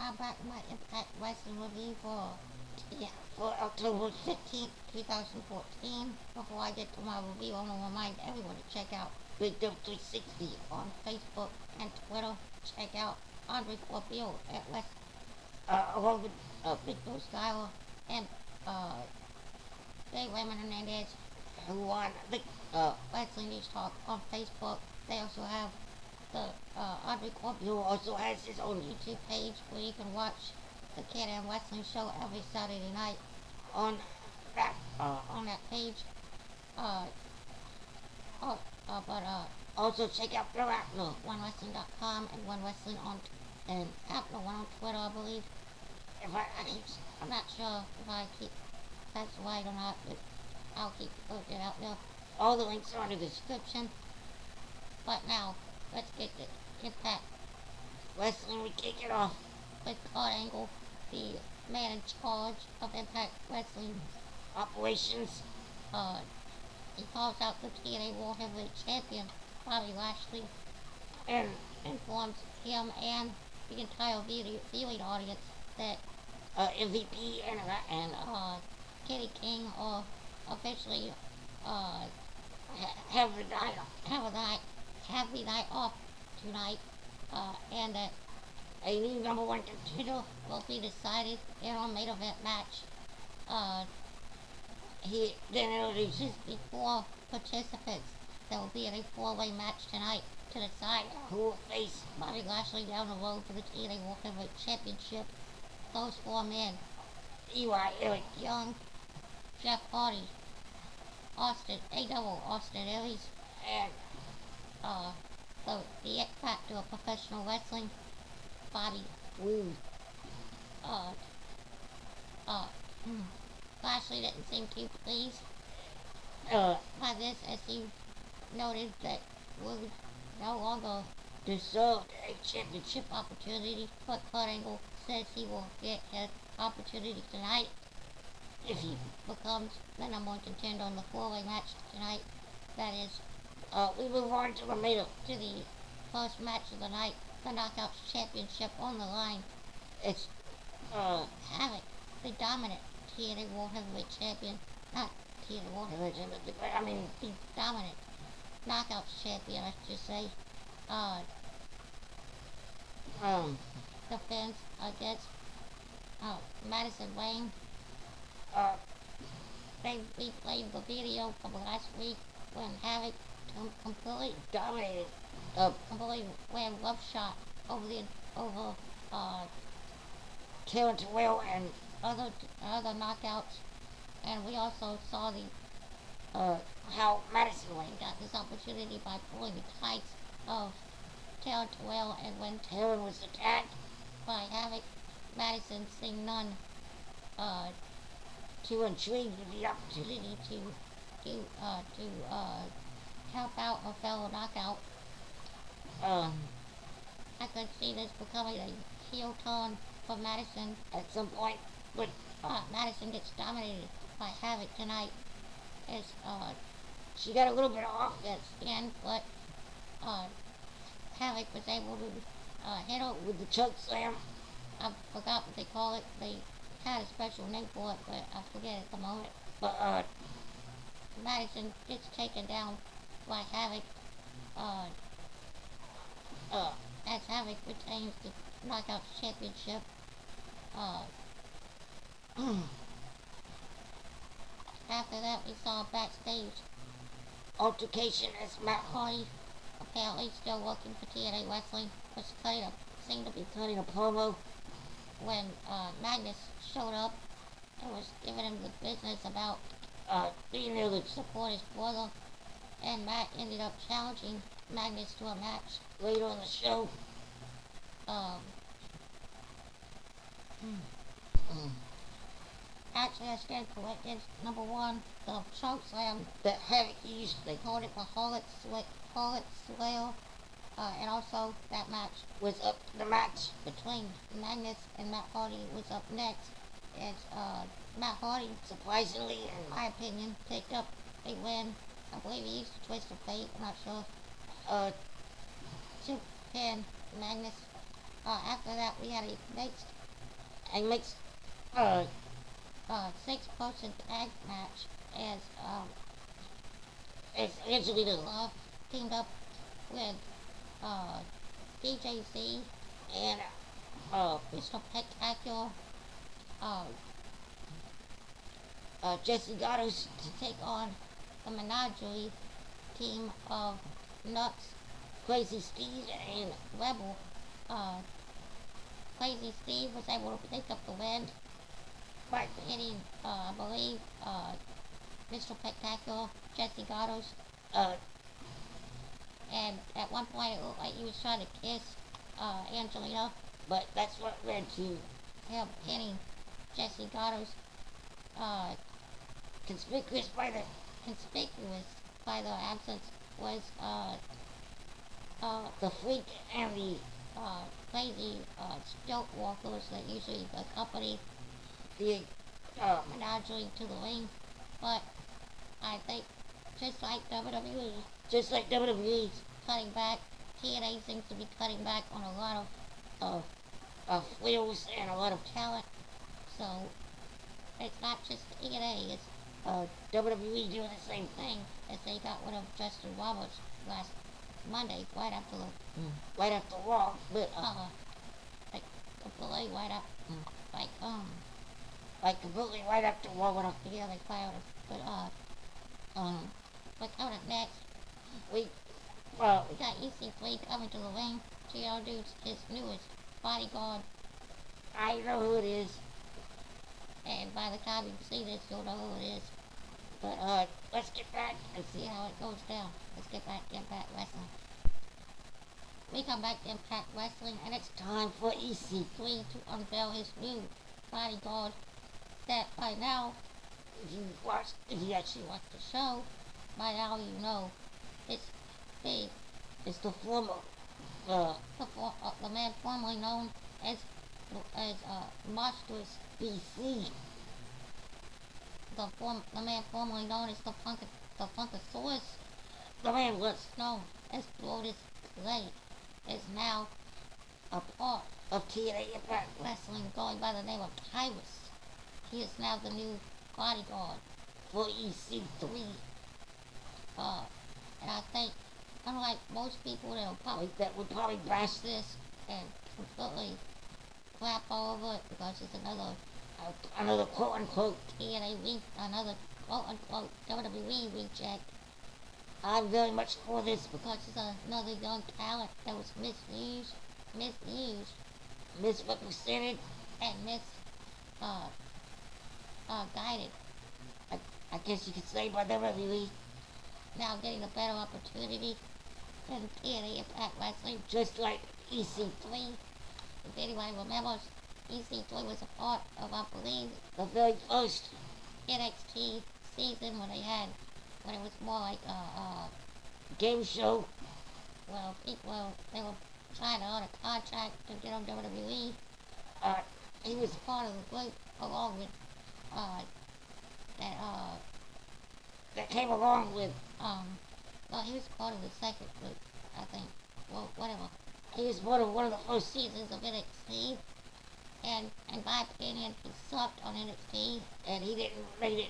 I'm back with my Impact Wrestling review for October 15th, 2014. Before I get to my review, I want to remind everyone to check out Big Dub 360 on Facebook and Twitter. Check out Andre Corbeil at along with Big Bill Skyler and uh, Dave Raymond Hernandez, who won the Wrestling News Talk on Facebook. They also have the Andre Corbeil also has his own YouTube page where you can watch the Can-Am Wrestling Show every Saturday night on that page. Uh, also check out Bill Apner, OneWrestling.com, and One Wrestling and Apner One on Twitter, I believe. I'm not sure if I keep that's right or not, but I'll keep posting it out there. All the links are in the description. But now, let's get that wrestling. We kick it off with Kurt Angle, the man in charge of Impact Wrestling operations. He calls out the TNA World Heavyweight Champion, Bobby Lashley, and informs him and the entire viewing audience that MVP and Kenny King are officially have the night off tonight, and that a new number one contender will be decided in our main event match. He then introduces the 4 participants that will be in a 4-way match tonight to decide who will face Bobby Lashley down the road for the TNA World Heavyweight Championship. Those 4 men: EY, Eric Young, Jeff Hardy, Austin Aries, and the X Factor of professional wrestling, Bobby Roode. Uh, uh, Lashley didn't seem too pleased by this, as he noted that Roode no longer deserved a championship opportunity, but Kurt Angle says he will get his opportunity tonight if he becomes the number one contender in the 4-way match tonight. That is, we move on to the first match of the night, the Knockouts Championship on the line. It's Havoc, the dominant TNA World Heavyweight Champion, not TNA World Heavyweight Champion, the dominant Knockouts Champion, I should say, defense against Madison Wayne. They replayed the video from last week when Havoc completely dominated, completely ran roughshod over Terrence Will and other knockouts, and we also saw how Madison Wayne got this opportunity by pulling the tights of Terrence Will, and when Terrence was attacked by Havoc, Madison seeing none to intrigue the opportunity to help out a fellow knockout. I could see this becoming a heel turn for Madison at some point, but Madison gets dominated by Havoc tonight, as she got a little bit of offense in, but Havoc was able to hit her with the choke slam. I forgot what they call it. They had a special name for it, but I forget at the moment. But Madison gets taken down by Havoc, as Havoc retains the Knockouts Championship. After that, we saw a backstage altercation as Matt Hardy, apparently still working for TNA Wrestling, seemed to be cutting a promo when Magnus showed up and was giving him the business about being able to support his brother, and Matt ended up challenging Magnus to a match later in the show. Actually, I stand corrected. Number 1, the choke slam that Havoc used, they called it the Harlot Slayer. And also, that match was up. The match between Magnus and Matt Hardy was up next, as Matt Hardy, surprisingly, in my opinion, picked up a win. I believe he used a twist of fate, I'm not sure, to pin Magnus. After that, we had a mixed, uh, six-person tag match as it's usually the, Love teamed up with uh, DJZ, and, uh, Mr. Spectacular, uh, Jesse Gattos, to take on the menagerie team of Nuts, Crazy Steve, and, Rebel. Uh, Crazy Steve was able to pick up the win but, hitting, I believe, Mr. Spectacular, Jesse Gattos, uh, and at one point it looked like he was trying to kiss Angelina, but that's what led to him hitting Jesse Gattos, uh, conspicuous by the, conspicuous by their absence was the freak and the, crazy stilt walkers that usually accompany the, menagerie to the ring. But I think just like WWE just like WWE, cutting back, TNA seems to be cutting back on a lot of uh, wheels and a lot of, talent. So it's not just TNA, it's WWE doing the same thing as they got rid of Justin Roberts last Monday, right after the right after Raw, but, like completely right up, like like completely right after Raw went off. yeah, they fired him. But but coming up next, We, we got EC3 coming to the ring to introduce his newest bodyguard, I know who it is, and by the time you see this, you'll know who it is. but, let's get back and See how it goes down. Let's get back to Impact Wrestling. We come back to Impact Wrestling, and it's time for EC. three to unveil his new bodyguard that by now, If you actually watch, watch the show, by now you know it's big. it's the former, The man formerly known as Monstrous, BC. the man formerly known as the Funkasaurus, The man was known as Brodus Clay, is now a part of TNA Impact. wrestling going by the name of Tyrus. He is now the new bodyguard For EC3. and I think, unlike most people that will probably That would probably bash this and completely crap all over it because it's another quote unquote. another quote unquote WWE reject I'm very much for this because it's another young talent that was misused, misrepresented. and guided. I guess you could say by WWE, Now getting a better opportunity than TNA Impact Wrestling. just like EC3, If anybody remembers, EC3 was a part of, I believe, the very first NXT season when it was more like game show. well, people, they were trying to earn a contract to get on WWE. He was Part of the group along with that that came along with. well, he was part of the second group, I think. Well, whatever. He was one of the first Seasons of NXT, and in my opinion, he sucked on NXT. and they didn't Really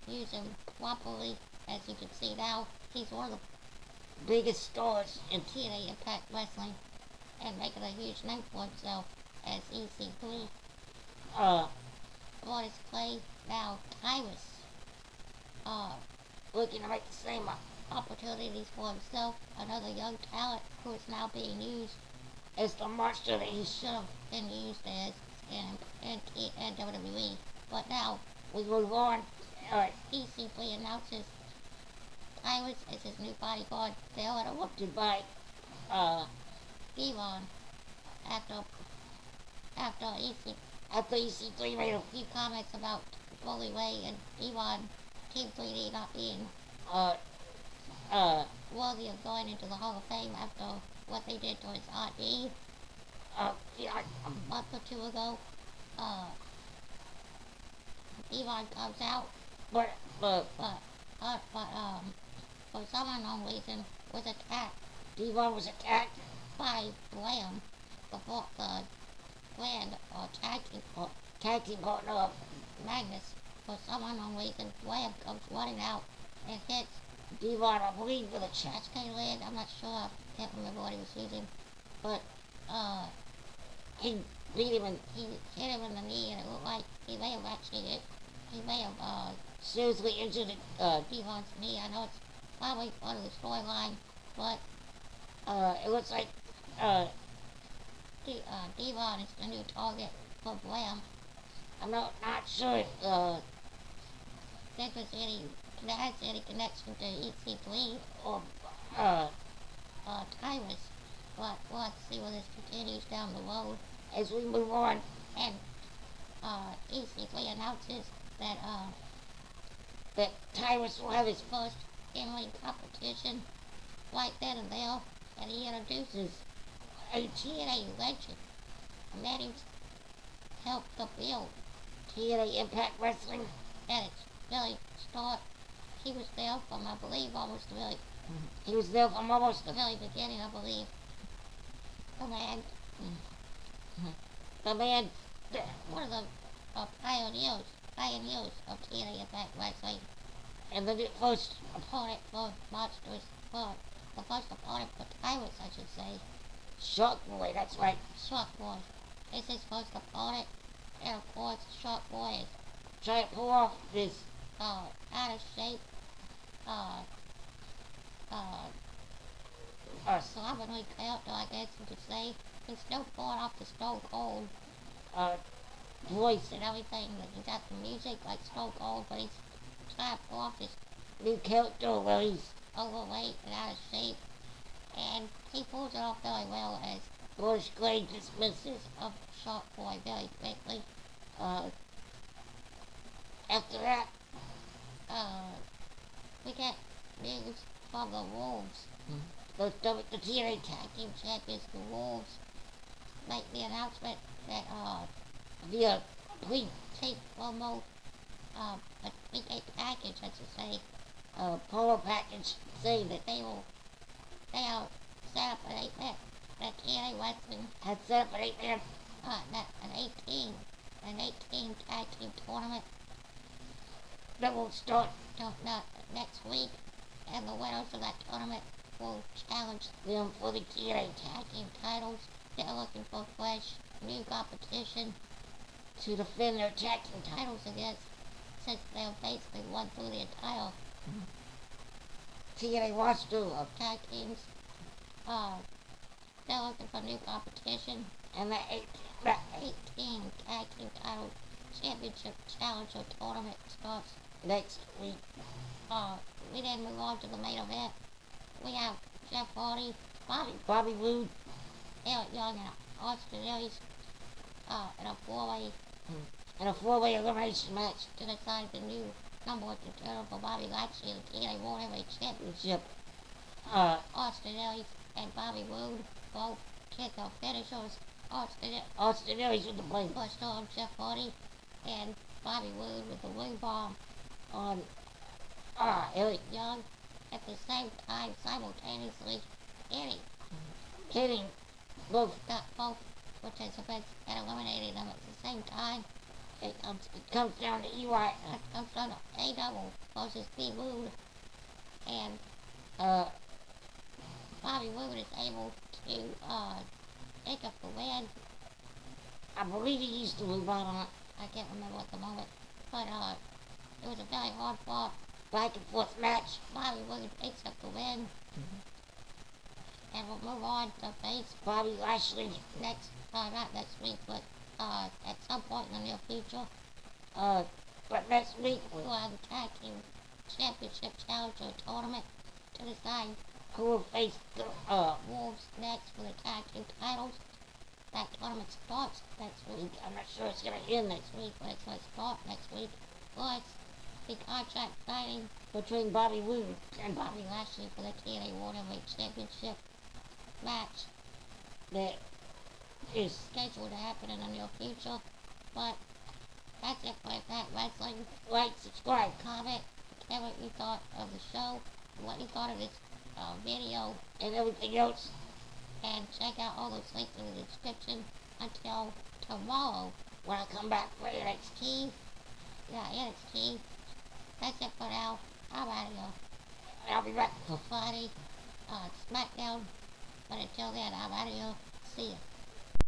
use him properly, as you can see now. He's one of the biggest stars in TNA Impact Wrestling, and making a huge name for himself as EC3. Brodus Clay, now Tyrus, looking to make the same opportunities for himself, another young talent who is now being used as the monster that he should have been used as in WWE. But now we move on. EC3 announces Tyrus as his new bodyguard. They are Interrupted by Devon after after EC3 made a few comments about Bully Ray and Devon Team 3D not being uh uh worthy of going into the Hall of Fame after what they did to his Aunt E yeah, a month or two ago. Devon comes out, but but for some unknown reason was attacked Devon was attacked by Blam, the grand tag team partner of Magnus, for some unknown reason, Wham comes running out and hits Devon, I believe, with a chest. SK Lid. I'm not sure. I can't remember what he was using, but He beat him and he hit him in the knee, and it looked like he may have seriously injured Devon's knee. I know it's probably part of the storyline, but it looks like Devon is the new target for Wham. I'm not sure if That has any connection to EC3 or Tyrus, but we'll have to see where this continues down the road. as we move on. And EC3 announces that That Tyrus will have his first in-ring competition right then and there, and he introduces a TNA legend, a man who's helped to build Tna Impact Wrestling. at its very start. He was there from, I believe, almost the He was there from almost the very beginning, I believe. The man, the man. one of the pioneers of TNA Impact Wrestling, And the first opponent for Monsters, for the first opponent for Tyrus, I should say. Shark Boy, that's right. Shark Boy is his first opponent, and of course, Shark Boy is Try to pull off this out of shape, slovenly character, I guess you could say. He's still pulling off the Stone Cold voice and everything. Like, he's got the music like Stone Cold, but he's trying to pull off this new character where he's overweight and out of shape. And he pulls it off very well, as Bush Glade dismisses. of Shark Boy very quickly. After that, We get news from the Wolves. the TNA Tag Team Champions, the Wolves, make the announcement that via pre take promo, a pre-tape package, I should say, polo package saying that they are set up an 8-man, that TNA Wrestling, had set up an 8-man an 18 tag team tournament that will start next week, and the winners of that tournament will challenge them for the TNA tag team titles. They're looking for fresh, new competition to defend their tag team titles against, since they've basically won through the entire TNA roster of tag teams. They're looking for new competition, and that 18 tag team title championship challenger tournament starts next week. We then move on to the main event. We have Jeff Hardy, Bobby Roode, Eric Young, and Austin Aries in a four-way elimination match to decide the new number one contender for Bobby Lashley in the TNA World Heavyweight Championship. Austin Aries and Bobby Roode both get their finishers. Austin Aries with the blade Pushed on Jeff Hardy, and Bobby Roode with the wing bomb on Eric Young. At the same time, simultaneously, hitting both. both participants and eliminating them at the same time. It comes down to EY. It comes down to A-Double versus B Roode, and Bobby Roode is able to pick up the win. I believe he used to move on. I can't remember at the moment, but it was a very hard fought Back and forth match. Bobby Roode picks up the win, and we'll move on to face Bobby Lashley not next week, but at some point in the near future. But next week We'll have the Tag Team Championship Challenger Tournament to decide who will face the Wolves next for the Tag Team titles. That tournament starts next week. I'm not sure it's gonna end next Week, but it's going to start next week. Plus, the contract signing between Bobby Roode and Bobby Lashley for the TNA World Heavyweight Championship match that is scheduled to happen in the near future. But that's it for Impact Wrestling. like, subscribe, Comment, tell what you thought of the show, what you thought of this video, and everything else. And check out all those links in the description until tomorrow. When I come back for NXT, Yeah, NXT. That's it for now. I'm out of here. I'll be back. For Friday, SmackDown. But until then, I'm out of here. See ya.